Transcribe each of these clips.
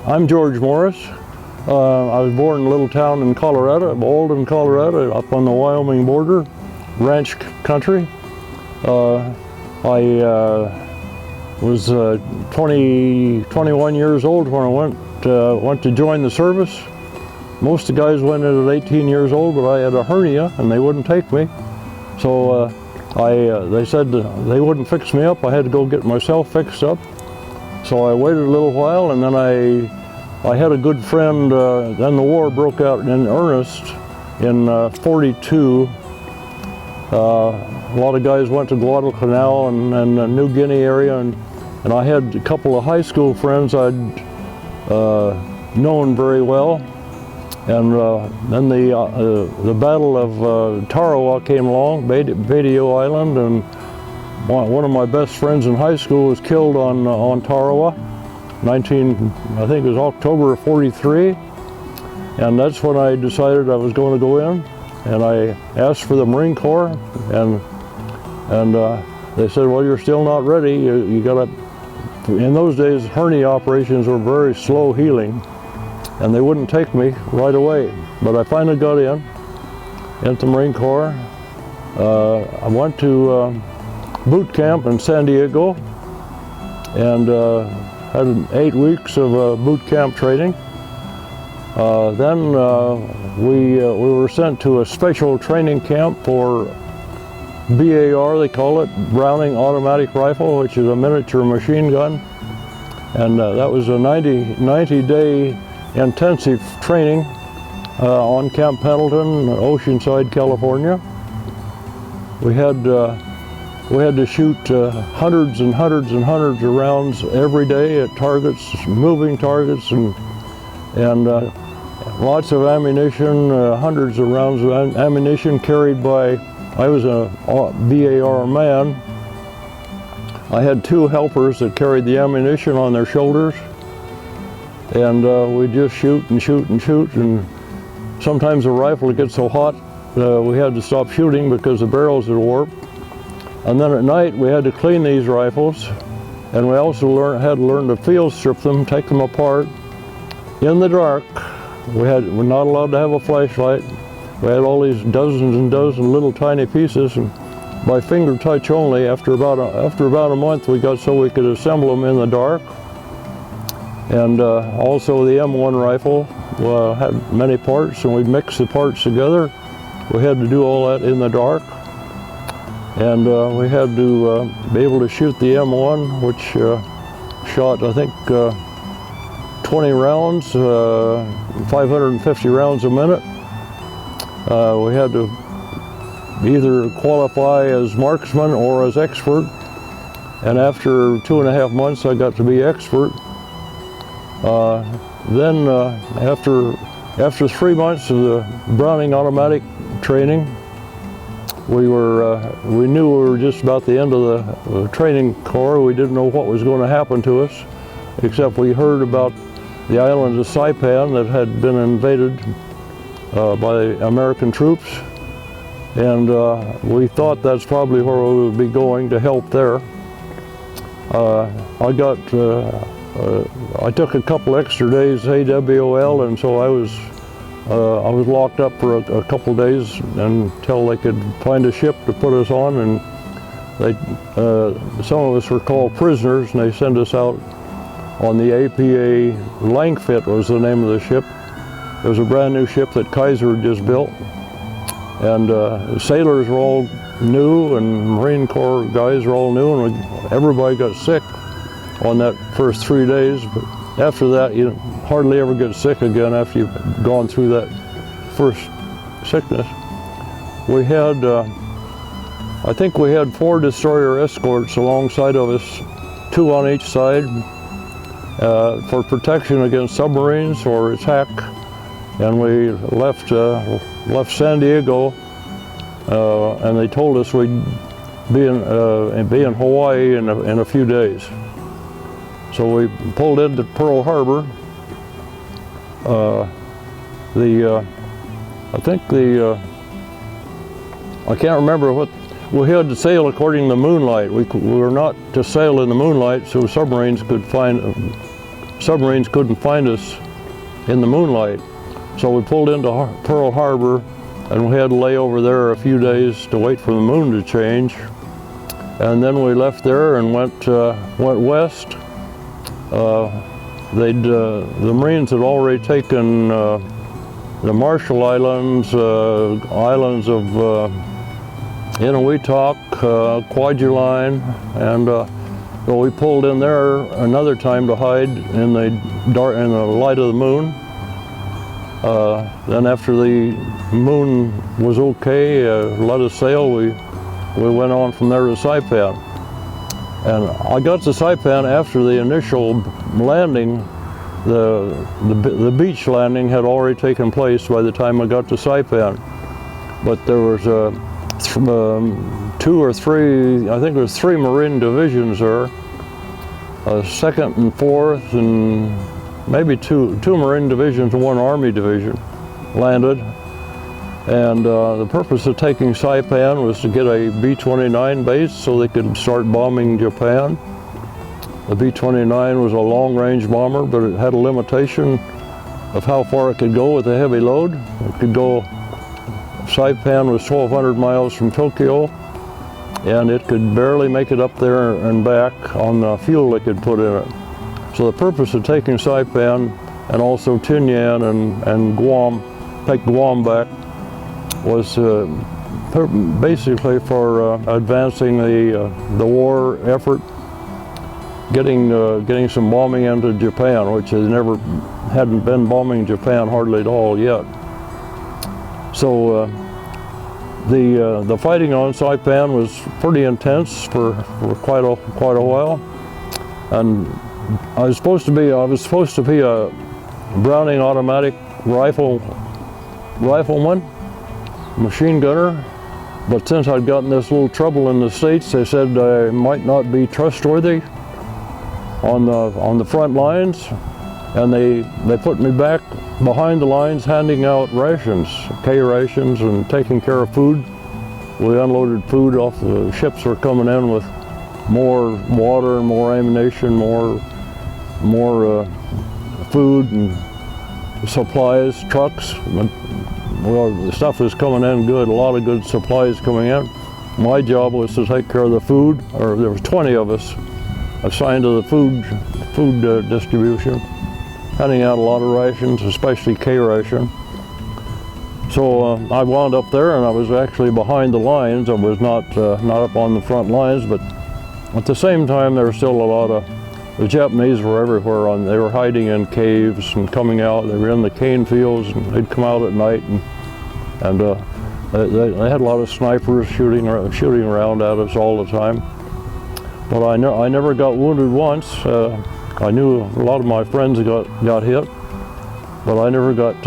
I'm George Morris. I was born in a little town in Colorado, Bolden, Colorado, up on the Wyoming border, ranch country. I was 21 years old when I went to join the service. Most of the guys went in at 18 years old, but I had a hernia and they wouldn't take me. So they said they wouldn't fix me up. I had to go get myself fixed up. So I waited a little while, and then I had a good friend. Then the war broke out in earnest in '42. A lot of guys went to Guadalcanal and the New Guinea area, and I had a couple of high school friends I'd known very well. And then the Battle of Tarawa came along, Badio Island, and one of my best friends in high school was killed on Tarawa, I think it was October of '43, and that's when I decided I was going to go in, and I asked for the Marine Corps, and they said, well, you're still not ready. You got to. In those days, hernia operations were very slow healing, and they wouldn't take me right away. But I finally got into the Marine Corps. I went to boot camp in San Diego and had 8 weeks of boot camp training. Then we were sent to a special training camp for BAR, they call it, Browning Automatic Rifle, which is a miniature machine gun. And that was a 90-day intensive training on Camp Pendleton, Oceanside, California. We had to shoot hundreds and hundreds and hundreds of rounds every day at targets, moving targets, and lots of ammunition, hundreds of rounds of ammunition carried by, I was a BAR man. I had 2 helpers that carried the ammunition on their shoulders, and we'd just shoot and shoot and shoot, and sometimes the rifle would get so hot we had to stop shooting because the barrels would warp. And then at night we had to clean these rifles, and we also had to learn to field strip them, take them apart in the dark. We're not allowed to have a flashlight. We had all these dozens and dozens of little tiny pieces, and by finger touch only. After about a month, we got so we could assemble them in the dark. And also the M1 rifle had many parts, and we'd mix the parts together. We had to do all that in the dark. And we had to be able to shoot the M1, which shot, I think, 20 rounds, 550 rounds a minute. We had to either qualify as marksman or as expert. And after 2.5 months, I got to be expert. Then after 3 months of the Browning automatic training, we knew we were just about the end of the training corps. We didn't know what was going to happen to us, except we heard about the island of Saipan that had been invaded by American troops, and we thought that's probably where we would be going to help there. I took a couple extra days AWOL, and so I was locked up for a couple days until they could find a ship to put us on, and some of us were called prisoners, and they sent us out on the APA Langfit was the name of the ship. It was a brand new ship that Kaiser had just built, and sailors were all new, and Marine Corps guys were all new, and everybody got sick on that first 3 days. But after that, you hardly ever get sick again after you've gone through that first sickness. We had, I think we had 4 destroyer escorts alongside of us, 2 on each side, for protection against submarines or attack. And we left San Diego, and they told us we'd be in Hawaii in a few days. So we pulled into Pearl Harbor. I can't remember what, we had to sail according to moonlight. We were not to sail in the moonlight so submarines could submarines couldn't find us in the moonlight. So we pulled into Pearl Harbor, and we had to lay over there a few days to wait for the moon to change. And then we left there and went west. The Marines had already taken the Marshall Islands, islands of Inuiatok, Kwajalein, and so we pulled in there another time to hide in the light of the moon. Then after the moon was okay, let us sail, we went on from there to Saipan. And I got to Saipan after the initial landing. The beach landing had already taken place by the time I got to Saipan. But there was two or three, I think there was 3 Marine divisions there. 2nd and 4th, and maybe two Marine divisions and 1 Army division landed. And the purpose of taking Saipan was to get a B-29 base so they could start bombing Japan. The B-29 was a long-range bomber, but it had a limitation of how far it could go with a heavy load. It could go, Saipan was 1,200 miles from Tokyo, and it could barely make it up there and back on the fuel it could put in it. So the purpose of taking Saipan and also Tinian and Guam, take Guam back, was basically for advancing the war effort, getting some bombing into Japan, which hadn't been bombing Japan hardly at all yet. So the fighting on Saipan was pretty intense for quite a while, and I was supposed to be a Browning automatic rifleman, machine gunner, but since I'd gotten this little trouble in the States, they said I might not be trustworthy on the front lines, and they put me back behind the lines handing out rations, K rations, and taking care of food. We unloaded food off the ships were coming in with more water, more ammunition, more food and supplies, trucks. Well, the stuff was coming in good, a lot of good supplies coming in. My job was to take care of the food, or there was 20 of us assigned to the food distribution, handing out a lot of rations, especially K ration. So I wound up there, and I was actually behind the lines. I was not up on the front lines, but at the same time, there were still a lot of, the Japanese were everywhere. They were hiding in caves and coming out. They were in the cane fields, and they'd come out at night, and they had a lot of snipers shooting around at us all the time. But I never got wounded once. I knew a lot of my friends got hit, but I never got.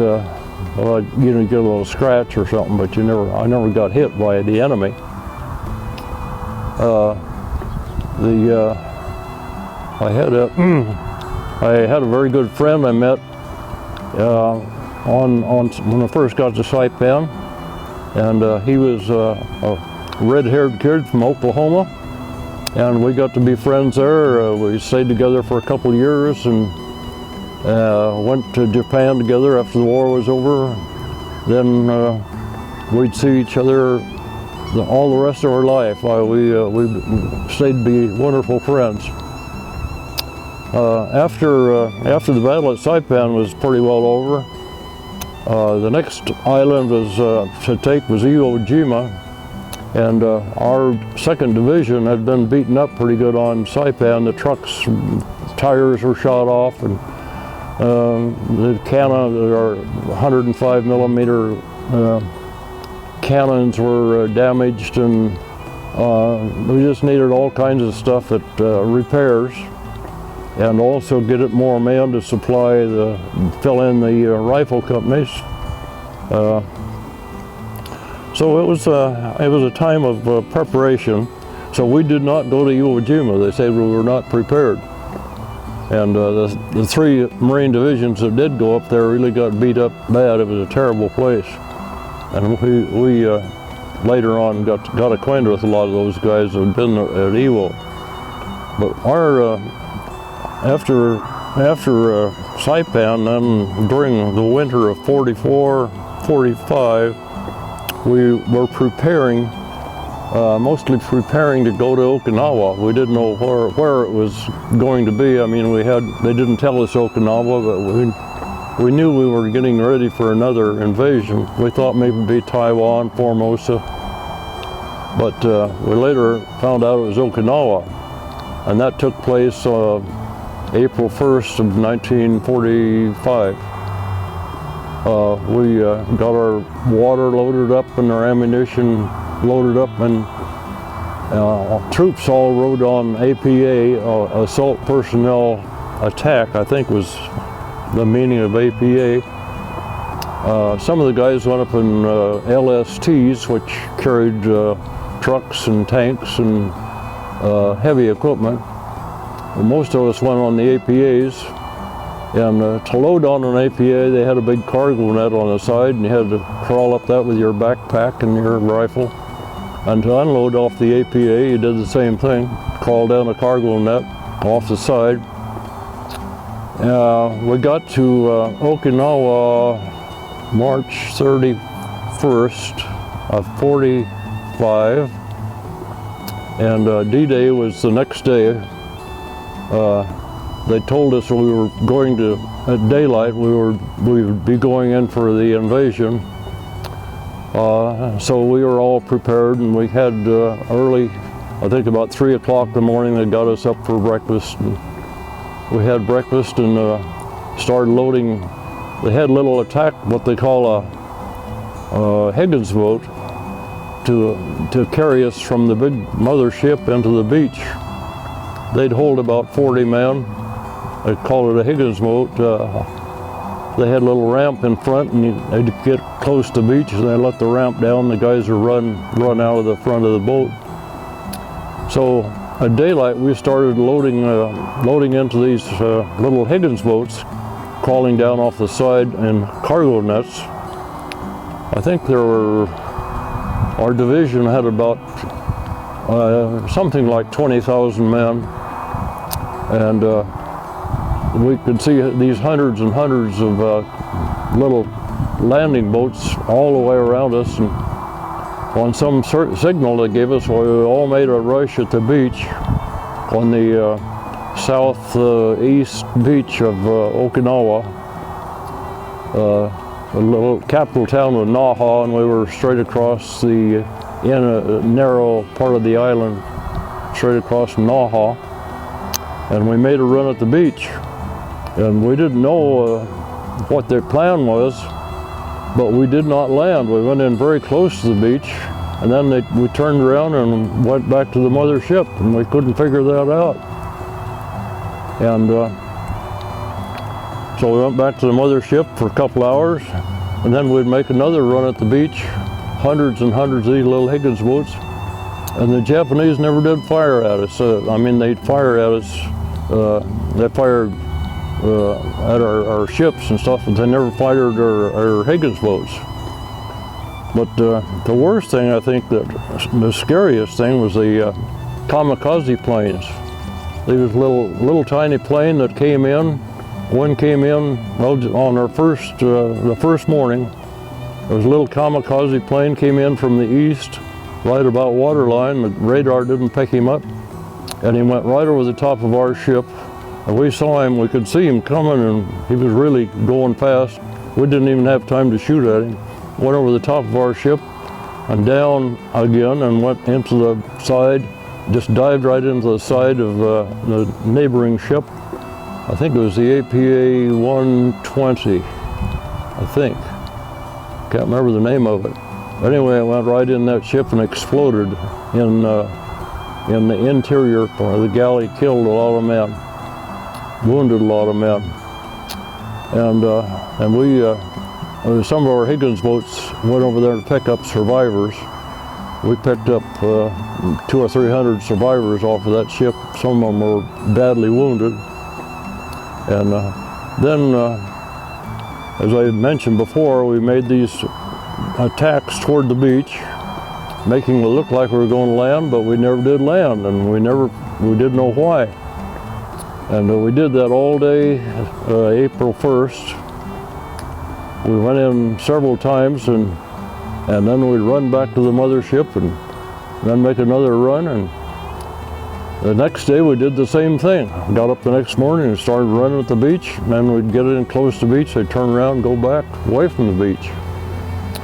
Well, you know, get a little scratch or something, but I never got hit by the enemy. I had a very good friend I met when I first got to Saipan, and he was a red-haired kid from Oklahoma, and we got to be friends there. We stayed together for a couple of years and went to Japan together after the war was over. Then we'd see each other all the rest of our life. We stayed to be wonderful friends. After the battle at Saipan was pretty well over, the next island to take was Iwo Jima, and our 2nd Division had been beaten up pretty good on Saipan. The trucks, tires were shot off, and the cannon, our 105 millimeter cannons were damaged, and we just needed all kinds of stuff at repairs, and also get it more men to fill in the rifle companies. So it was a time of preparation. So we did not go to Iwo Jima. They said we were not prepared. And the 3 Marine divisions that did go up there really got beat up bad. It was a terrible place. And we later on got acquainted with a lot of those guys that had been at Iwo. But after after Saipan, then during the winter of 44, 45, we were preparing, mostly preparing to go to Okinawa. We didn't know where it was going to be. I mean, they didn't tell us Okinawa, but we knew we were getting ready for another invasion. We thought maybe it'd be Taiwan, Formosa, but we later found out it was Okinawa, and that took place April 1st of 1945. We got our water loaded up and our ammunition loaded up, and troops all rode on APA, assault personnel attack, I think was the meaning of APA. Some of the guys went up in LSTs, which carried trucks and tanks and heavy equipment. Most of us went on the APAs, and to load on an APA, they had a big cargo net on the side, and you had to crawl up that with your backpack and your rifle. And to unload off the APA, you did the same thing, crawl down a cargo net off the side. We got to Okinawa March 31st of 45, and D-Day was the next day. They told us we were going to, at daylight, we would be going in for the invasion. So we were all prepared, and we had early, I think about 3 o'clock in the morning, they got us up for breakfast. And we had breakfast and started loading. They had a little attack, what they call a Higgins boat, to carry us from the big mothership into the beach. They'd hold about 40 men. They called it a Higgins boat. They had a little ramp in front, and they'd get close to the beach, and they let the ramp down. The guys would run out of the front of the boat. So at daylight, we started loading into these little Higgins boats, crawling down off the side in cargo nets. I think our division had about something like 20,000 men, and we could see these hundreds and hundreds of little landing boats all the way around us, and on some signal they gave us, we all made a rush at the beach on the southeast beach of Okinawa. The little capital town was Naha, and we were straight across in a narrow part of the island, straight across Naha, and we made a run at the beach. And we didn't know what their plan was, but we did not land. We went in very close to the beach, and then we turned around and went back to the mothership, and we couldn't figure that out. And so we went back to the mothership for a couple hours, and then we'd make another run at the beach, hundreds and hundreds of these little Higgins boats, and the Japanese never did fire at us. I mean, they'd fire at us, they fired at our ships and stuff, but they never fired our Higgins boats. But the worst thing, I think, the scariest thing was the Kamikaze planes. They was little tiny plane that came in. One came in, well, on our the first morning. There was a little Kamikaze plane came in from the east, right about waterline. The radar didn't pick him up, and he went right over the top of our ship. And we saw him, we could see him coming, and he was really going fast. We didn't even have time to shoot at him. Went over the top of our ship and down again and went into the side, just dived right into the side of the neighboring ship. I think it was the APA 120, I think. Can't remember the name of it. Anyway, it went right in that ship and exploded in the interior part of the galley, killed a lot of men. Wounded a lot of men, and we some of our Higgins boats went over there to pick up survivors. We picked up 200 or 300 survivors off of that ship. Some of them were badly wounded, and then, as I mentioned before, we made these attacks toward the beach, making it look like we were going to land, but we never did land, and we didn't know why. And we did that all day, April 1st. We went in several times, and then we'd run back to the mothership and then make another run. And the next day we did the same thing. Got up the next morning and started running at the beach, and then we'd get in close to the beach, they'd turn around and go back away from the beach.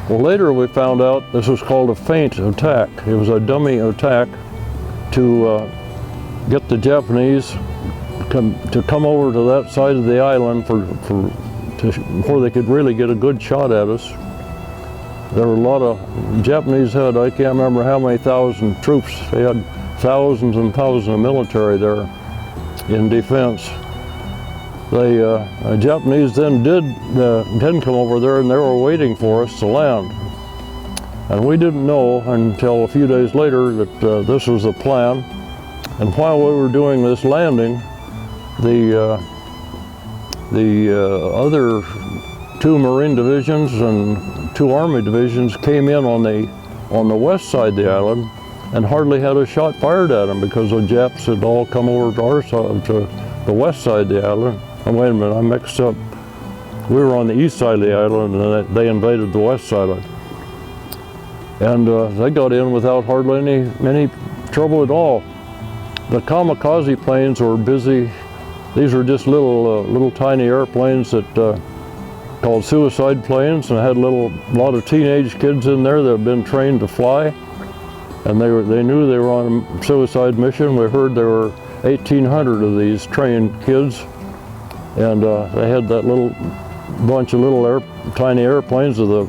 Well, later we found out this was called a feint attack. It was a dummy attack to get the Japanese to come over to that side of the island before they could really get a good shot at us. There were a lot of Japanese had, I can't remember how many thousand troops. They had thousands and thousands of military there in defense. The Japanese then did come over there, and they were waiting for us to land. And we didn't know until a few days later that this was the plan. And while we were doing this landing, the other 2 Marine divisions and 2 Army divisions came in on the west side of the island and hardly had a shot fired at them because the Japs had all come over to our side, to the west side of the island. And wait a minute, I mixed up. We were on the east side of the island, and they invaded the west side. And they got in without hardly any trouble at all. The Kamikaze planes were busy. These were just little tiny airplanes that called suicide planes, and had a lot of teenage kids in there that had been trained to fly, and they knew they were on a suicide mission. We heard there were 1,800 of these trained kids, and they had that little bunch of tiny airplanes with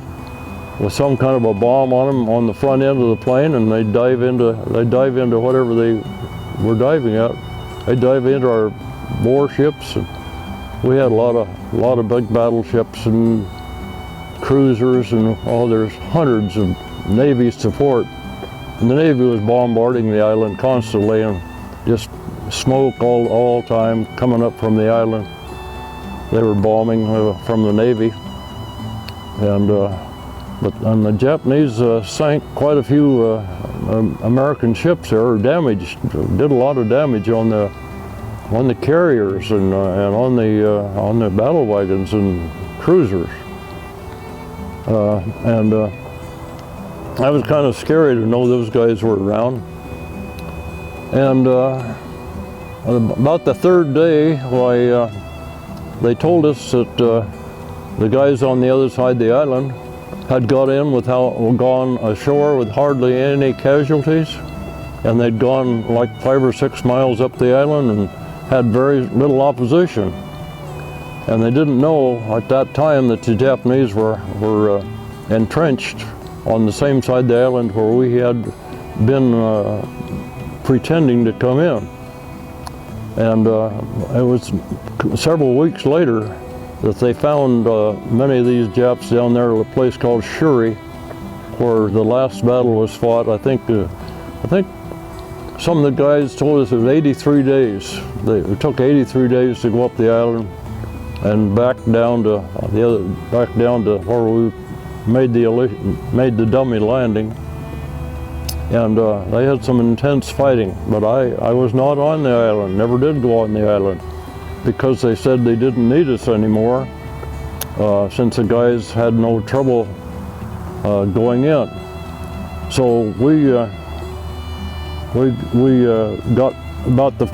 some kind of a bomb on them on the front end of the plane, and they'd dive into whatever they were diving at. They'd dive into our warships. And we had a lot of big battleships and cruisers, and there's hundreds of Navy support. And the Navy was bombarding the island constantly, and just smoke all time coming up from the island. They were bombing from the Navy, and the Japanese sank quite a few American ships there, or did a lot of damage on the carriers and on the battle wagons and cruisers. That was kind of scary to know those guys were around. And about the 3rd day, they told us that the guys on the other side of the island had gone ashore with hardly any casualties, and they'd gone like 5 or 6 miles up the island and had very little opposition. And they didn't know at that time that the Japanese were entrenched on the same side of the island where we had been pretending to come in. And it was several weeks later that they found many of these Japs down there at a place called Shuri, where the last battle was fought. I think some of the guys told us it was 83 days. It took 83 days to go up the island and back down to where we made the dummy landing. And they had some intense fighting, but I was not on the island, never did go on the island, because they said they didn't need us anymore, since the guys had no trouble going in. So we got about the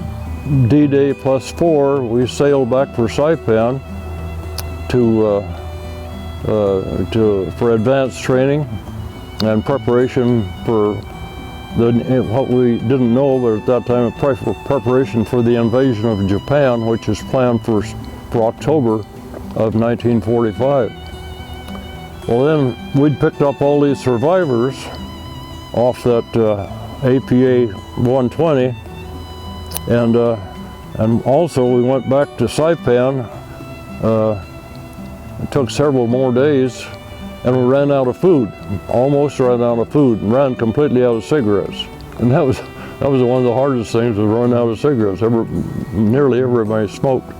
D-Day +4, we sailed back for Saipan for advanced training and preparation for what we didn't know, but at that time, preparation for the invasion of Japan, which is planned for October of 1945. Well, then we'd picked up all these survivors off that APA 120, and also we went back to Saipan. It took several more days, and we ran out of food, almost ran out of food, and ran completely out of cigarettes. And that was one of the hardest things, was run out of cigarettes. Nearly everybody smoked.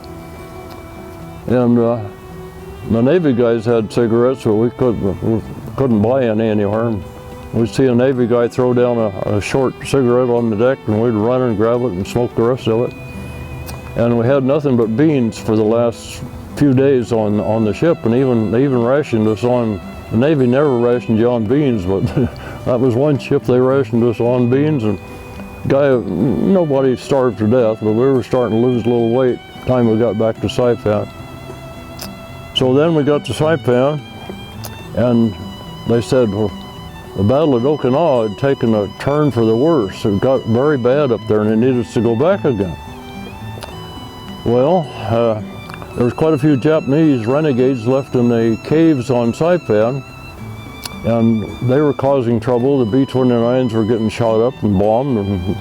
And the Navy guys had cigarettes, but we couldn't buy any anywhere. We'd see a Navy guy throw down a short cigarette on the deck, and we'd run and grab it and smoke the rest of it. and we had nothing but beans for the last few days on the ship, and they even rationed us on. The Navy never rationed you on beans, but that was one ship they rationed us on beans, and nobody starved to death, but we were starting to lose a little weight by the time we got back to Saipan. So then we got to Saipan, and they said, well, the Battle of Okinawa had taken a turn for the worse. It got very bad up there, and they needed us to go back again. Well, there was quite a few Japanese renegades left in the caves on Saipan, and they were causing trouble. The B-29s were getting shot up and bombed and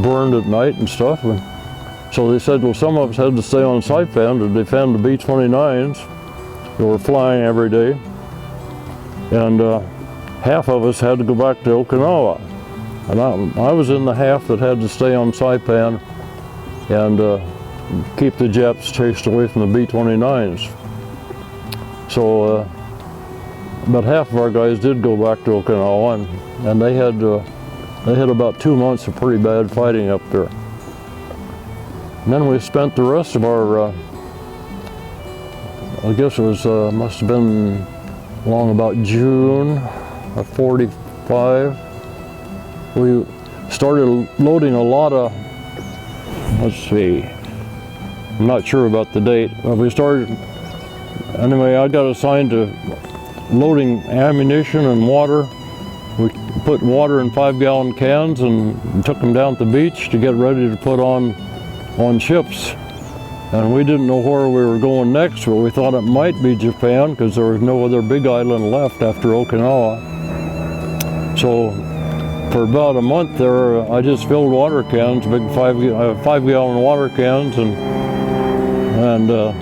burned at night and stuff. And so they said, well, some of us had to stay on Saipan to defend the B-29s that were flying every day, and half of us had to go back to Okinawa. And I was in the half that had to stay on Saipan and keep the Japs chased away from the B-29s. So about half of our guys did go back to Okinawa, and they had about 2 months of pretty bad fighting up there. And then we spent the rest of our, I guess it was, must have been along about June of '45. We started loading a lot of, let's see, I'm not sure about the date, but we started, anyway, I got assigned to loading ammunition and water. We put water in 5-gallon cans and took them down at the beach to get ready to put on ships. And we didn't know where we were going next, but we thought it might be Japan because there was no other big island left after Okinawa. So for about a month there, I just filled water cans, big 5-gallon water cans, and the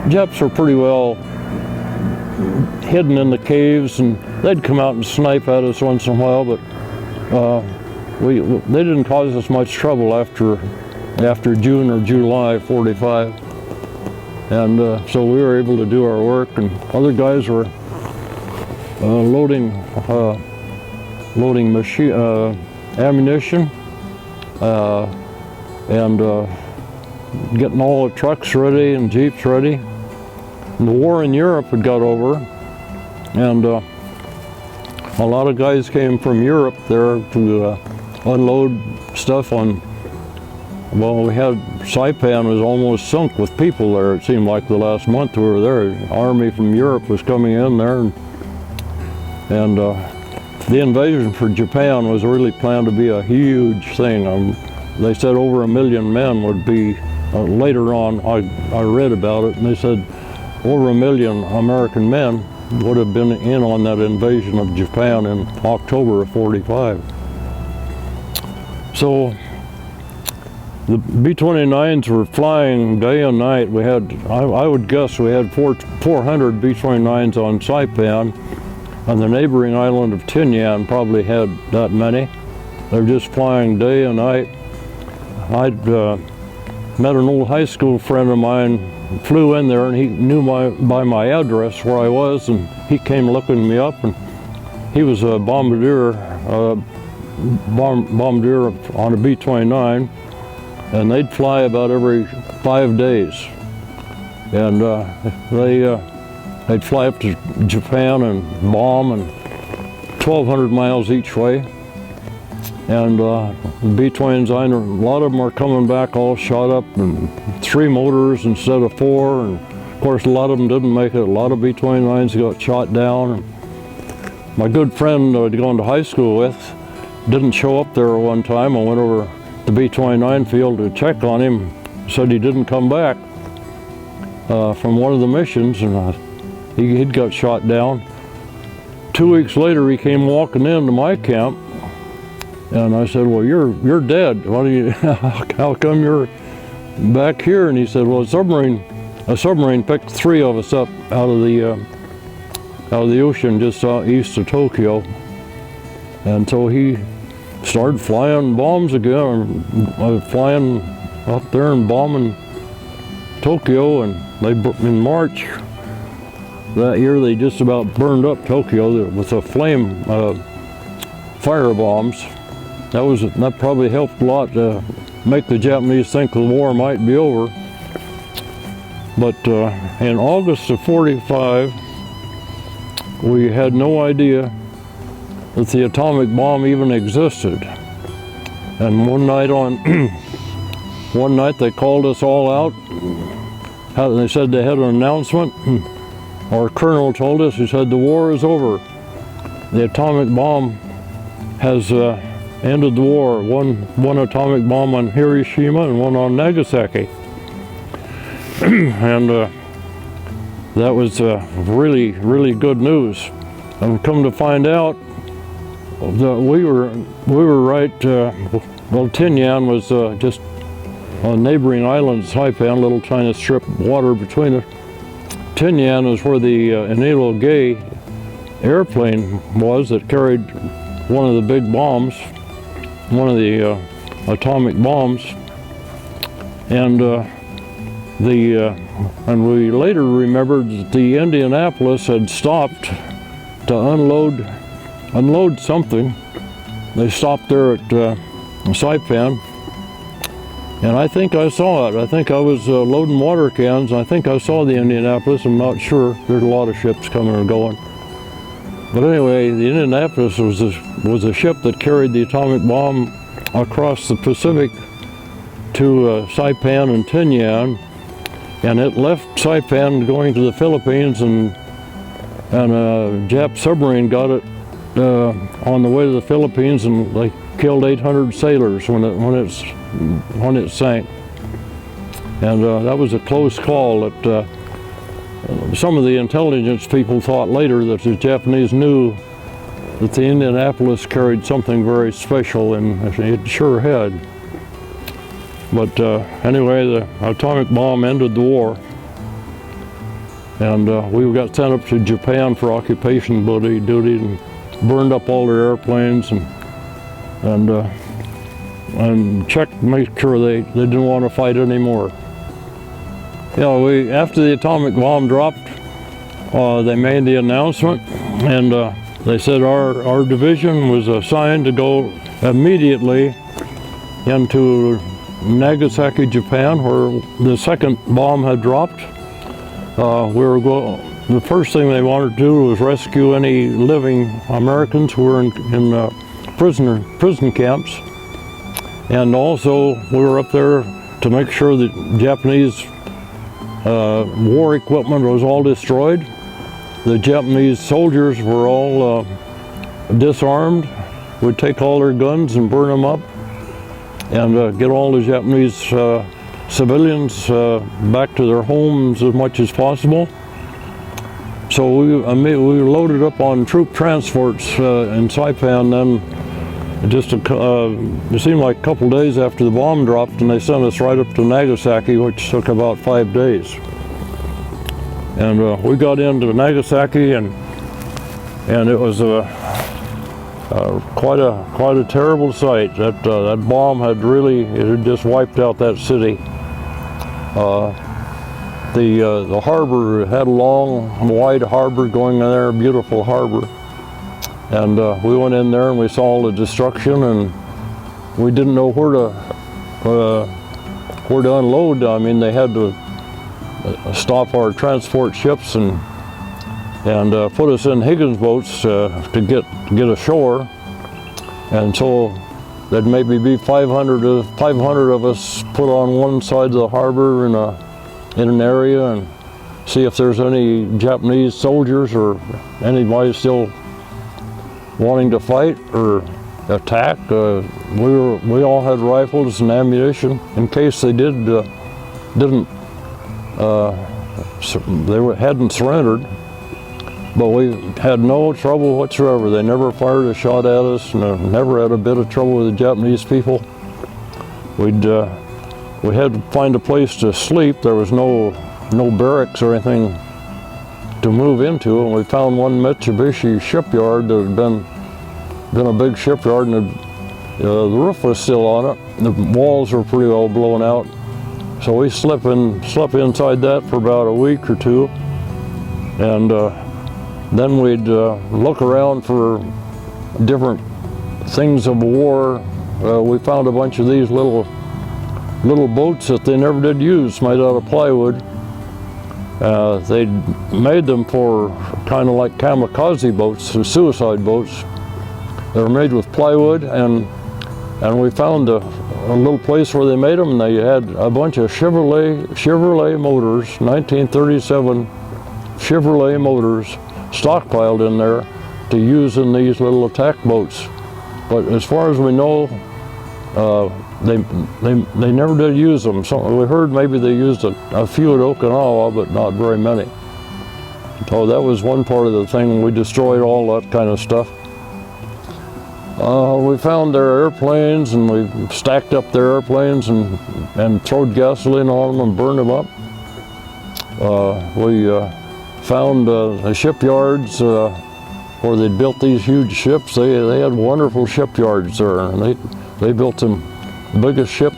Japs were pretty well hidden in the caves, and they'd come out and snipe at us once in a while, but they didn't cause us much trouble after June or July '45, and so we were able to do our work, and other guys were loading ammunition and getting all the trucks ready and jeeps ready. And the war in Europe had got over, and a lot of guys came from Europe there to unload stuff on. Well, we had Saipan was almost sunk with people there. It seemed like the last month we were there. The army from Europe was coming in there, and the invasion for Japan was really planned to be a huge thing. They said over 1 million men would be. Later on, I read about it, and they said over 1 million American men would have been in on that invasion of Japan in October of '45. So the B-29s were flying day and night. We had, I would guess we had 400 B-29s on Saipan, and the neighboring island of Tinian probably had that many. They were just flying day and night. I'd met an old high school friend of mine, flew in there, and he knew by my address where I was, and he came looking me up, and he was a bombardier on a B-29, and they'd fly about every 5 days, and they'd fly up to Japan and bomb, and 1,200 miles each way. And the B-29s, a lot of them are coming back all shot up, and 3 motors instead of 4, and of course a lot of them didn't make it. A lot of B-29s got shot down. And my good friend I'd gone to high school with didn't show up there one time. I went over the B-29 field to check on him. Said he didn't come back from one of the missions, and he'd got shot down. 2 weeks later he came walking into my camp, and I said, well, you're dead. Why do you, how come you're back here? And he said, well, a submarine picked 3 of us up out of the ocean just east of Tokyo. And so he started flying bombs again, flying up there and bombing Tokyo. And in March that year, they just about burned up Tokyo with the fire bombs. That probably helped a lot make the Japanese think the war might be over. But in August of '45, we had no idea that the atomic bomb even existed. And one night they called us all out. They said they had an announcement. Our colonel told us, he said, the war is over. The atomic bomb has ended the war. One atomic bomb on Hiroshima and one on Nagasaki. And that was really, really good news. And come to find out that we were right. Well, Tinian was just a neighboring island, Saipan, little China strip of water between it. Tinian is where the Enola Gay airplane was that carried one of the big bombs, one of the atomic bombs, and we later remembered that the Indianapolis had stopped to unload something. They stopped there at Saipan, and I think I saw it. I think I was loading water cans. I think I saw the Indianapolis. I'm not sure. There's a lot of ships coming and going. But anyway, the Indianapolis was a ship that carried the atomic bomb across the Pacific to Saipan and Tinian, and it left Saipan going to the Philippines, and a Jap submarine got it on the way to the Philippines, and they killed 800 sailors when it sank. And that was a close call. That some of the intelligence people thought later that the Japanese knew that the Indianapolis carried something very special, and it sure had. But anyway, the atomic bomb ended the war, and we got sent up to Japan for occupation duty and burned up all their airplanes and checked to make sure they didn't want to fight anymore. You know, after the atomic bomb dropped, they made the announcement, and they said our division was assigned to go immediately into Nagasaki, Japan, where the second bomb had dropped. The first thing they wanted to do was rescue any living Americans who were in prison camps, and also we were up there to make sure that Japanese war equipment was all destroyed. The Japanese soldiers were all disarmed. We'd take all their guns and burn them up, and get all the Japanese civilians back to their homes as much as possible. So we loaded up on troop transports in Saipan. Then it seemed like a couple days after the bomb dropped, and they sent us right up to Nagasaki, which took about 5 days. And we got into Nagasaki, and it was quite a terrible sight. That bomb had just wiped out that city. The harbor had a long, wide harbor going in there, a beautiful harbor. And we went in there and we saw all the destruction, and we didn't know where to unload. I mean, they had to stop our transport ships and put us in Higgins boats to get ashore. And so there'd maybe be 500 of us put on one side of the harbor in an area, and see if there's any Japanese soldiers or anybody still wanting to fight or attack. We all had rifles and ammunition in case they hadn't surrendered. But we had no trouble whatsoever. They never fired a shot at us, and never had a bit of trouble with the Japanese people. We had to find a place to sleep. There was no barracks or anything to move into, and we found one Mitsubishi shipyard that had been a big shipyard, and the roof was still on it. The walls were pretty well blown out. So we slept inside that for about a week or two, and then we'd look around for different things of war. We found a bunch of these little little boats that they never did use, made out of plywood. They made them for kind of like kamikaze boats, suicide boats. They were made with plywood, and we found a little place where they made them, and they had a bunch of Chevrolet motors, 1937 Chevrolet motors, stockpiled in there to use in these little attack boats. But as far as we know, they never did use them. So we heard maybe they used a few at Okinawa, but not very many. So that was one part of the thing. We destroyed all that kind of stuff. We found their airplanes, and we stacked up their airplanes and throwed gasoline on them and burned them up. We found the shipyards where they built these huge ships. They had wonderful shipyards there, and they built them. The biggest ship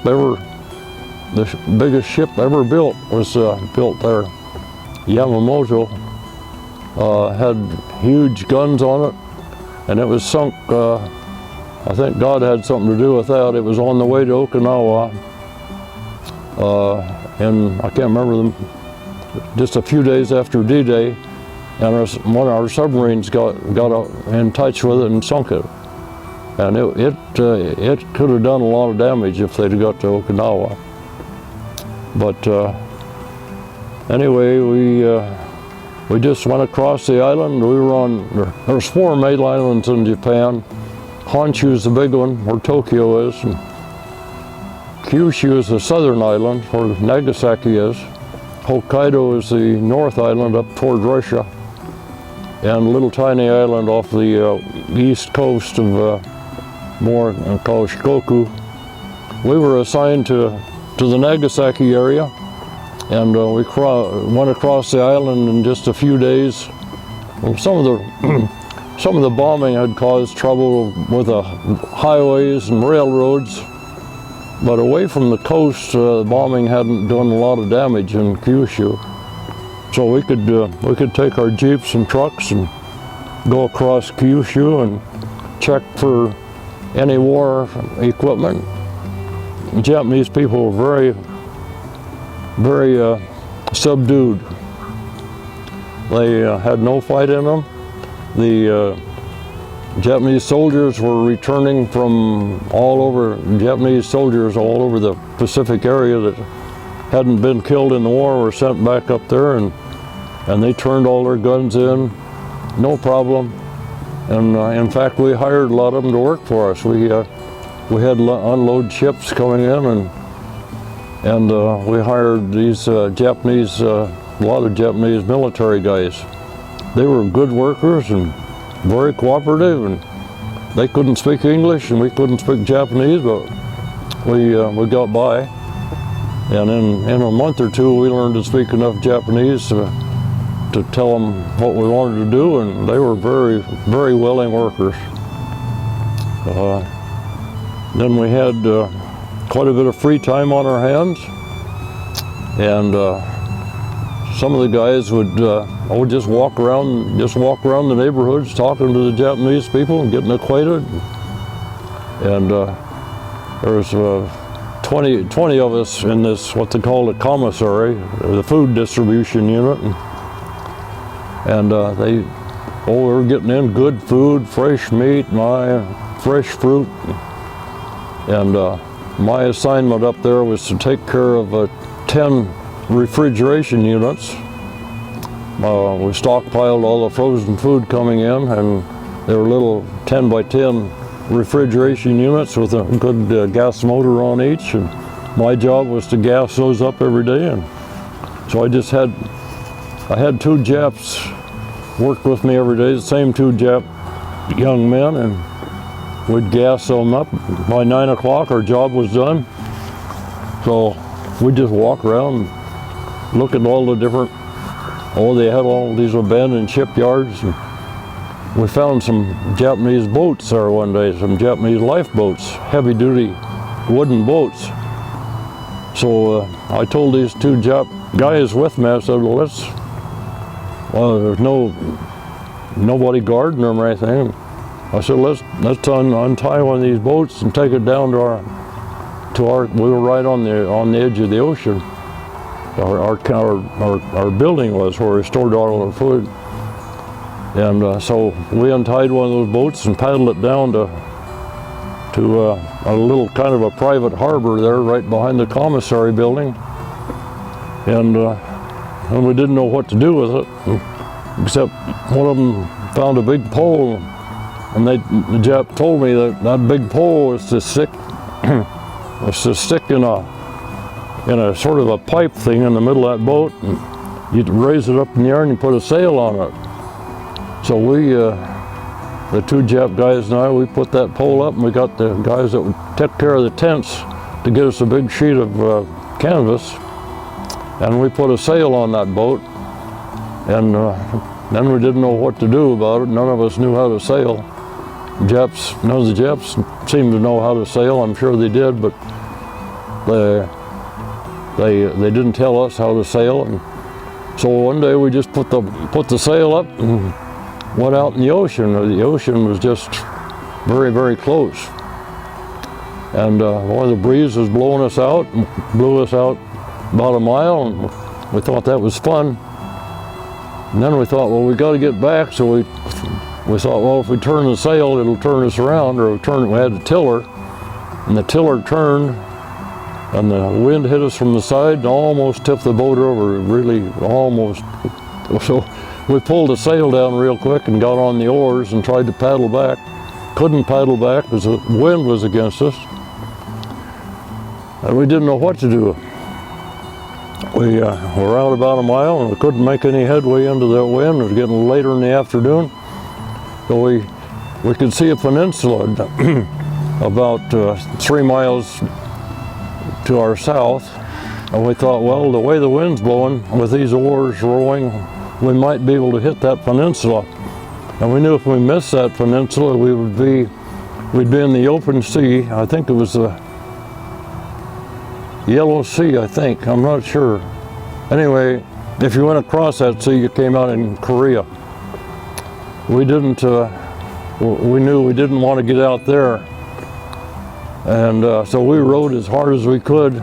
ever built was built there. Yamamoto had huge guns on it, and it was sunk. I think God had something to do with that. It was on the way to Okinawa, and I can't remember them. Just a few days after D-Day, and one of our submarines got in touch with it and sunk it. And it could have done a lot of damage if they'd got to Okinawa. But anyway, we just went across the island. We were on, there's 4 main islands in Japan. Honshu's the big one, where Tokyo is. And Kyushu is the southern island, where Nagasaki is. Hokkaido is the north island up toward Russia. And a little tiny island off the east coast of called Shikoku. We were assigned to the Nagasaki area, and we went across the island in just a few days. Well, some of the bombing had caused trouble with the highways and railroads, but away from the coast, bombing hadn't done a lot of damage in Kyushu. So we could take our jeeps and trucks and go across Kyushu and check for any war equipment. The Japanese people were very subdued. They had no fight in them. The Japanese soldiers were returning from Japanese soldiers all over the Pacific area that hadn't been killed in the war were sent back up there, and they turned all their guns in, no problem. And in fact, we hired a lot of them to work for us. We had unload ships coming in, and we hired these Japanese, a lot of Japanese military guys. They were good workers and very cooperative, and they couldn't speak English and we couldn't speak Japanese, but we got by. And in a month or two, we learned to speak enough Japanese to tell them what we wanted to do, and they were very, very willing workers. Then we had quite a bit of free time on our hands, and some of the guys would just walk around the neighborhoods talking to the Japanese people and getting acquainted. And there was 20 of us in this, what they call a commissary, the food distribution unit. And we were getting in good food, fresh meat, fresh fruit. And my assignment up there was to take care of 10 refrigeration units. We stockpiled all the frozen food coming in, and they were little 10 by 10 refrigeration units with a good gas motor on each. And my job was to gas those up every day. And so I had 2 Japs work with me every day, the same 2 Jap young men, and we'd gas them up. By 9 o'clock our job was done. So we'd just walk around and look at all the different, they had all these abandoned shipyards. And we found some Japanese boats there one day, some Japanese lifeboats, heavy duty wooden boats. So I told these 2 Jap guys with me, I said, well, there's nobody guarding them or anything. I said, let's untie one of these boats and take it down to we were right on the edge of the ocean. Our building was where we stored all our food. And so we untied one of those boats and paddled it down to a little kind of a private harbor there right behind the commissary building. And we didn't know what to do with it, except one of them found a big pole, and the Jap told me that big pole was to stick in a sort of a pipe thing in the middle of that boat, and you'd raise it up in the air and you put a sail on it. So we, the two Jap guys and I, we put that pole up, and we got the guys that took care of the tents to get us a big sheet of canvas, and we put a sail on that boat, and then we didn't know what to do about it. None of us knew how to sail. None of the Japs seemed to know how to sail. I'm sure they did, but they didn't tell us how to sail. And so one day we just put the sail up and went out in the ocean. The ocean was just very, very close. And one of the breeze was blowing us out, and blew us out about a mile, and we thought that was fun. And then we thought, well, we got to get back, so we thought, well, if we turn the sail, it'll turn us around, or we had a tiller, and the tiller turned, and the wind hit us from the side and almost tipped the boat over, really almost. So we pulled the sail down real quick and got on the oars and tried to paddle back. Couldn't paddle back because the wind was against us, and we didn't know what to do. We were out about a mile, and we couldn't make any headway into that wind. It was getting later in the afternoon. So we could see a peninsula about 3 miles to our south. And we thought, well, the way the wind's blowing, with these oars rowing, we might be able to hit that peninsula. And we knew if we missed that peninsula, we'd be in the open sea. I think it was the Yellow Sea, I think. I'm not sure. Anyway, if you went across that sea, you came out in Korea. We knew we didn't want to get out there. And so we rowed as hard as we could.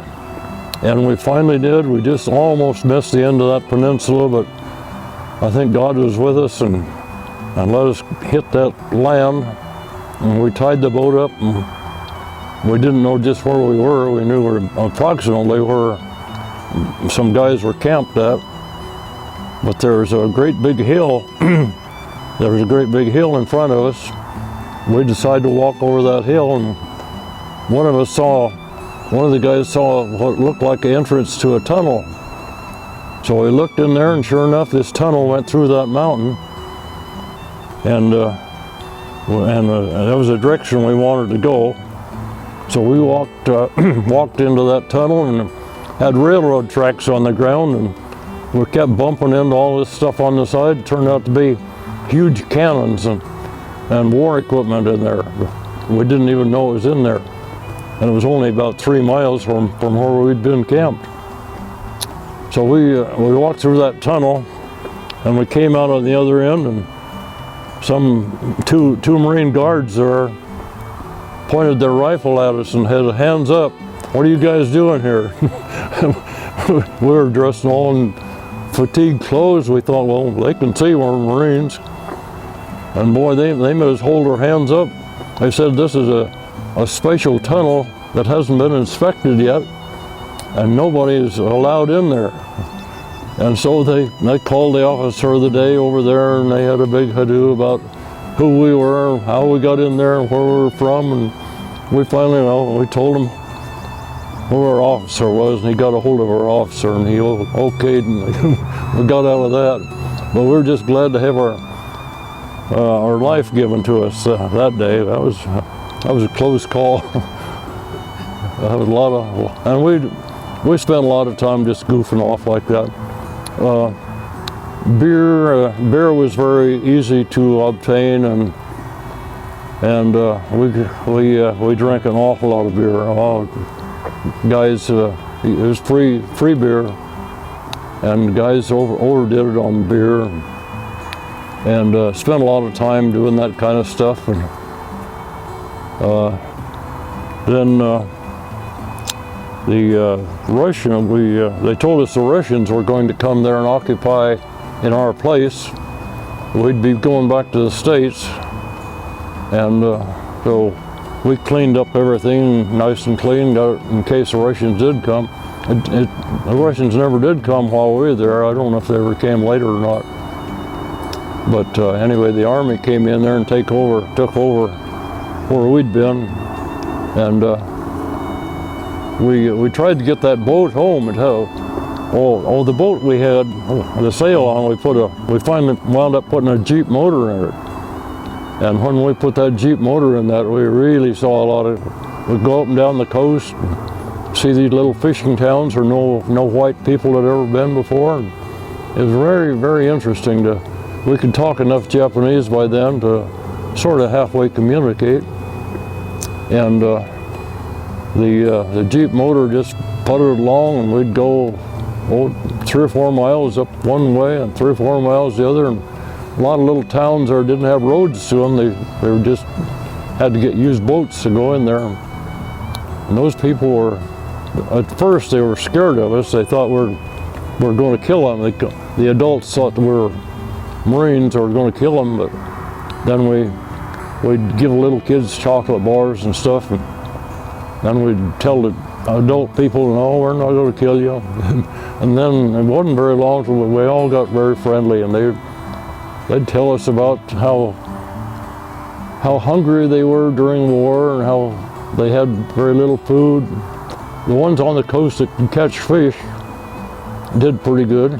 And we finally did. We just almost missed the end of that peninsula, but I think God was with us and let us hit that land. And we tied the boat up, and we didn't know just where we were. We knew we were approximately where some guys were camped at. But there was a great big hill. There was a great big hill in front of us. We decided to walk over that hill, and one of the guys saw what looked like an entrance to a tunnel. So we looked in there, and sure enough, this tunnel went through that mountain. And that was the direction we wanted to go. So we walked into that tunnel, and had railroad tracks on the ground, and we kept bumping into all this stuff on the side. It turned out to be huge cannons and war equipment in there. We didn't even know it was in there. And it was only about 3 miles from where we'd been camped. So we walked through that tunnel, and we came out on the other end, and two Marine guards there pointed their rifle at us and had hands up. What are you guys doing here? We were dressed all in fatigue clothes. We thought, well, they can see we're Marines. And boy, they made us hold our hands up. They said this is a special tunnel that hasn't been inspected yet, and nobody is allowed in there. And so they called the officer of the day over there, and they had a big hado about who we were, how we got in there, and where we were from. And we finally, we told him who our officer was, and he got a hold of our officer, and he okayed, and we got out of that. But we were just glad to have our life given to us that day. That was a close call. That was a lot of, and we spent a lot of time just goofing off like that. Beer was very easy to obtain, and we drank an awful lot of beer. Guys, it was free beer, and guys overdid it on beer, and spent a lot of time doing that kind of stuff. And then they told us the Russians were going to come there and occupy in our place. We'd be going back to the States, and so we cleaned up everything nice and clean, got it in case the Russians did come. The Russians never did come while we were there. I don't know if they ever came later or not. But anyway, the Army came in there and took over where we'd been, and we tried to get that boat home. And the boat we had the sail on, we finally wound up putting a Jeep motor in it. And when we put that Jeep motor in that, we really saw a lot of. We'd go up and down the coast, and see these little fishing towns where no white people had ever been before. And it was very, very interesting we could talk enough Japanese by then to sort of halfway communicate. And the Jeep motor just puttered along, and we'd go 3 or 4 miles up one way and 3 or 4 miles the other. And a lot of little towns there didn't have roads to them. They just had to use boats to go in there. And those people were, at first they were scared of us. They thought we were going to kill them. The adults thought we were Marines or were going to kill them, but then we'd give little kids chocolate bars and stuff, and then we'd tell the adult people, no, we're not going to kill you. And then it wasn't very long till we all got very friendly, and they'd tell us about how hungry they were during war and how they had very little food. The ones on the coast that could catch fish did pretty good,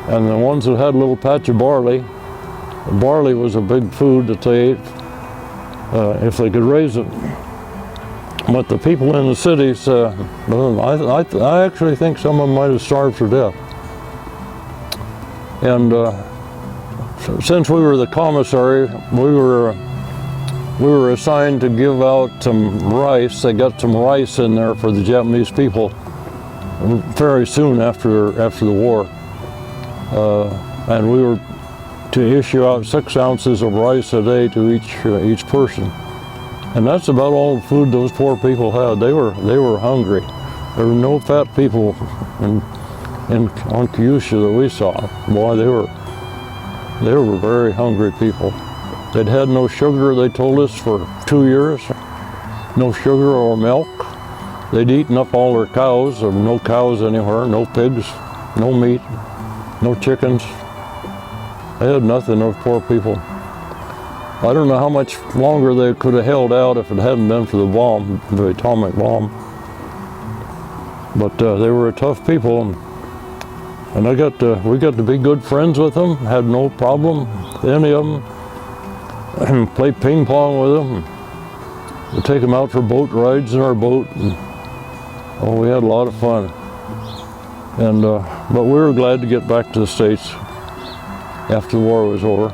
and the ones that had a little patch of barley was a big food that they ate if they could raise it. But the people in the cities, I actually think some of them might have starved to death. And since we were the commissary, we were assigned to give out some rice. They got some rice in there for the Japanese people very soon after the war. And we were to issue out 6 ounces of rice a day to each person. And that's about all the food those poor people had. They were hungry. There were no fat people on Kyushu that we saw. Boy, they were very hungry people. They'd had no sugar, they told us, for 2 years. No sugar or milk. They'd eaten up all their cows. There were no cows anywhere, no pigs, no meat, no chickens. They had nothing, those poor people. I don't know how much longer they could have held out if it hadn't been for the bomb, the atomic bomb. But they were a tough people, and we got to be good friends with them. Had no problem with any of them. Play ping pong with them. We'd take them out for boat rides in our boat. And, we had a lot of fun. And but we were glad to get back to the States after the war was over.